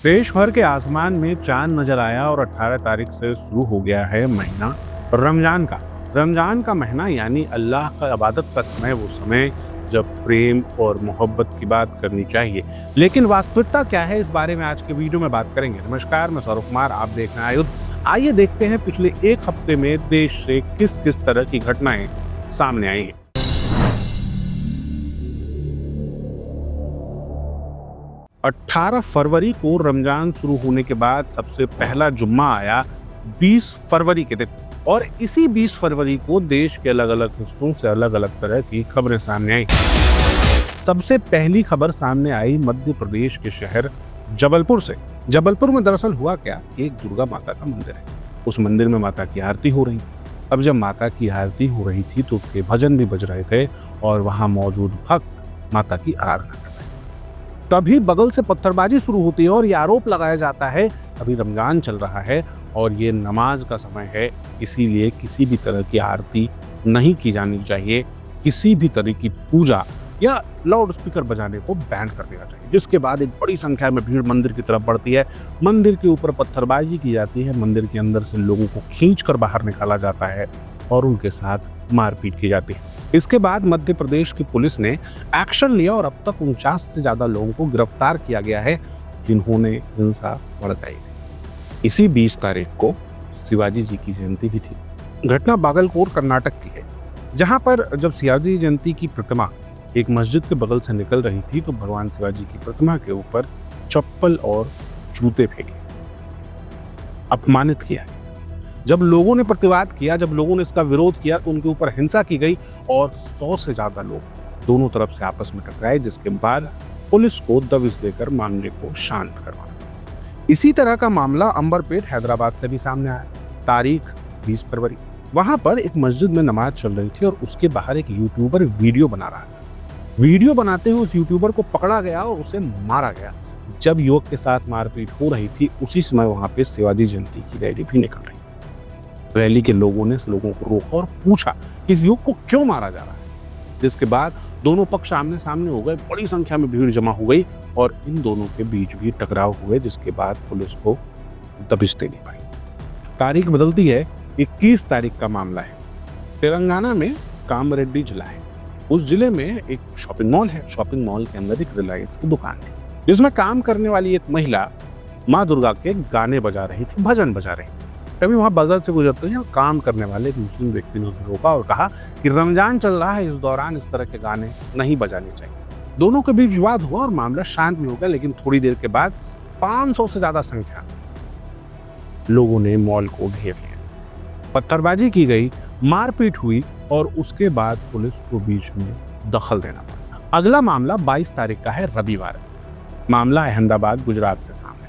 देश भर के आसमान में चांद नजर आया और 18 तारीख से शुरू हो गया है महीना रमजान का महीना, यानी अल्लाह का इबादत का समय, वो समय जब प्रेम और मोहब्बत की बात करनी चाहिए। लेकिन वास्तविकता क्या है, इस बारे में आज के वीडियो में बात करेंगे। नमस्कार, मैं सौरभ कुमार, आप देख रहे हैं आयुध। आइए देखते हैं पिछले एक हफ्ते में देश से किस किस तरह की घटनाएं सामने आई हैं। 18 फरवरी को रमजान शुरू होने के बाद सबसे पहला जुम्मा आया 20 फरवरी के दिन, और इसी 20 फरवरी को देश के अलग अलग हिस्सों से अलग अलग तरह की खबरें सामने आई। सबसे पहली खबर सामने आई मध्य प्रदेश के शहर जबलपुर से। जबलपुर में दरअसल हुआ क्या, एक दुर्गा माता का मंदिर है। उस मंदिर में माता की आरती हो रही। अब जब माता की आरती हो रही थी तो उसके भजन भी बज रहे थे और वहां मौजूद भक्त माता की आराधना कर रहे थे। तभी बगल से पत्थरबाजी शुरू होती है और ये आरोप लगाया जाता है अभी रमजान चल रहा है और ये नमाज का समय है, इसीलिए किसी भी तरह की आरती नहीं की जानी चाहिए, किसी भी तरह की पूजा या लाउड स्पीकर बजाने को बैन कर देना चाहिए। जिसके बाद एक बड़ी संख्या में भीड़ मंदिर की तरफ बढ़ती है। मंदिर के ऊपर पत्थरबाजी की जाती है, मंदिर के अंदर से लोगों को खींचकर बाहर निकाला जाता है और उनके साथ मारपीट की जाती है। इसके बाद मध्य प्रदेश की पुलिस ने एक्शन लिया और अब तक 49 से ज्यादा लोगों को गिरफ्तार किया गया है जिन्होंने हिंसा भड़काई थी। इसी 20 तारीख को शिवाजी जी की जयंती भी थी। घटना बागलकोट कर्नाटक की है, जहां पर जब शिवाजी जयंती की प्रतिमा एक मस्जिद के बगल से निकल रही थी तो भगवान शिवाजी की प्रतिमा के ऊपर चप्पल और जूते फेंके, अपमानित किया। जब लोगों ने प्रतिवाद किया, जब लोगों ने इसका विरोध किया तो उनके ऊपर हिंसा की गई और 100 से ज्यादा लोग दोनों तरफ से आपस में टकराए, जिसके बाद पुलिस को दबिश देकर मामले को शांत करवाया। इसी तरह का मामला अंबरपेट हैदराबाद से भी सामने आया। तारीख 20 फरवरी, वहां पर एक मस्जिद में नमाज चल रही थी और उसके बाहर एक यूट्यूबर वीडियो बना रहा था। वीडियो बनाते हुए उस यूट्यूबर को पकड़ा गया और उसे मारा गया। जब युवक के साथ मारपीट हो रही थी उसी समय वहां पे शिवाजी जयंती की रैली भी निकल रही। रैली के लोगों ने लोगों को रोका और पूछा कि इस युवक को क्यों मारा जा रहा है, जिसके बाद दोनों पक्ष आमने सामने हो गए। बड़ी संख्या में भीड़ जमा हो गई और इन दोनों के बीच भी टकराव हुए, जिसके बाद पुलिस को दबिश देनी पड़ी। तारीख बदलती है, 21 तारीख का मामला है। तेलंगाना में कामरेड्डी जिला है। उस जिले में एक शॉपिंग मॉल है। शॉपिंग मॉल के अंदर एक रिलायंस की दुकान थी, जिसमें काम करने वाली एक महिला माँ दुर्गा के गाने बजा रही थी, भजन बजा रही थी। तभी वहां बाजार से गुजरते हैं काम करने वाले एक मुस्लिम व्यक्ति ने उसे रोका और कहा कि रमजान चल रहा है, इस दौरान इस तरह के गाने नहीं बजाने चाहिए। दोनों के बीच विवाद हुआ और मामला शांत भी हो गया, लेकिन थोड़ी देर के बाद 500 से ज्यादा संख्या लोगों ने मॉल को घेर लिया। पत्थरबाजी की गई, मारपीट हुई और उसके बाद पुलिस को बीच में दखल देना पड़ा। अगला मामला 22 तारीख का है, रविवार। मामला अहमदाबाद गुजरात से सामने आया।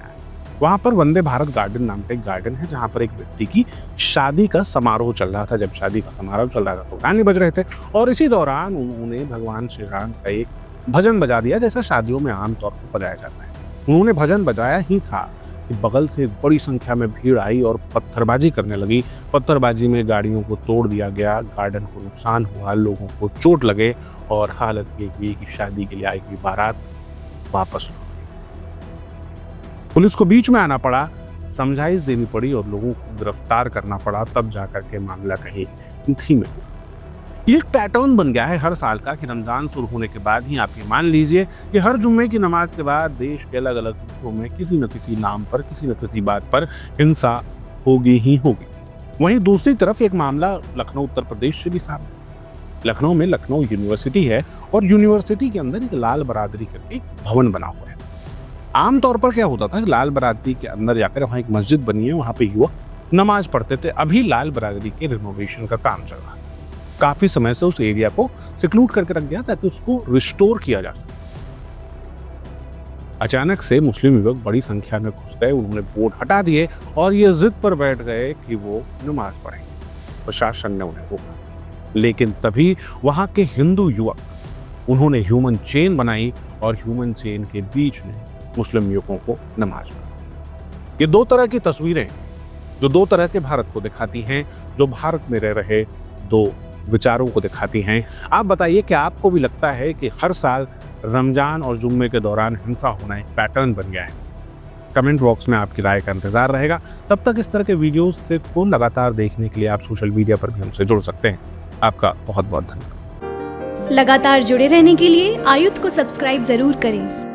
वहां पर वंदे भारत गार्डन नाम का एक गार्डन है, जहां पर एक व्यक्ति की शादी का समारोह चल रहा था। जब शादी का समारोह चल रहा था तो गाने बज रहे थे और इसी दौरान उन्होंने भगवान श्री राम का एक भजन बजा दिया, जैसा शादियों में आमतौर पर बजाया जाता है। उन्होंने भजन बजाया ही था कि बगल से बड़ी संख्या में भीड़ आई और पत्थरबाजी करने लगी। पत्थरबाजी में गाड़ियों को तोड़ दिया गया, गार्डन को नुकसान हुआ, लोगों को चोट लगे और हालत ये हुई कि शादी के लिए आई हुई बारात वापस लौट गई। पुलिस को बीच में आना पड़ा, समझाइश देनी पड़ी और लोगों को गिरफ्तार करना पड़ा, तब जाकर के मामला कहीं धीमे हुआ। ये एक पैटर्न बन गया है हर साल का कि रमजान शुरू होने के बाद ही आप ये मान लीजिए कि हर जुम्मे की नमाज के बाद देश के अलग अलग हिस्सों में किसी न किसी नाम पर, किसी न किसी बात पर हिंसा होगी ही होगी। वहीं दूसरी तरफ एक मामला लखनऊ उत्तर प्रदेश से भी सामने। लखनऊ में लखनऊ यूनिवर्सिटी है और यूनिवर्सिटी के अंदर एक लाल बरादरी करके एक भवन बना हुआ है। आमतौर पर क्या होता था, लाल बरादरी के अंदर जाकर वहाँ एक मस्जिद बनी है, वहाँ पे युवक नमाज पढ़ते थे। अभी लाल बरादरी के रिनोवेशन का काम चल रहा है। काफी समय से उस एरिया को सिक्लूड करके रख दिया ताकि उसको रिस्टोर किया जा सके। अचानक से मुस्लिम युवक बड़ी संख्या में घुस गए, उन्होंने बोर्ड हटा दिए और ये जिद पर बैठ गए कि वो नमाज पढ़ेंगे। प्रशासन ने उन्हें रोका, लेकिन तभी वहां के हिंदू युवक उन्होंने ह्यूमन चेन बनाई और ह्यूमन चेन के बीच में मुस्लिम युवकों को नमाज पढ़ाई। ये दो तरह की तस्वीरें जो दो तरह के भारत को दिखाती हैं, जो भारत में रह रहे दो विचारों को दिखाती हैं। आप बताइए कि आपको भी लगता है कि हर साल रमजान और जुम्मे के दौरान हिंसा होना एक पैटर्न बन गया है? कमेंट बॉक्स में आपकी राय का इंतजार रहेगा। तब तक इस तरह के वीडियोस से को लगातार देखने के लिए आप सोशल मीडिया पर भी हमसे जुड़ सकते हैं। आपका बहुत बहुत धन्यवाद। लगातार जुड़े रहने के लिए आयुक्त को सब्सक्राइब जरूर करें।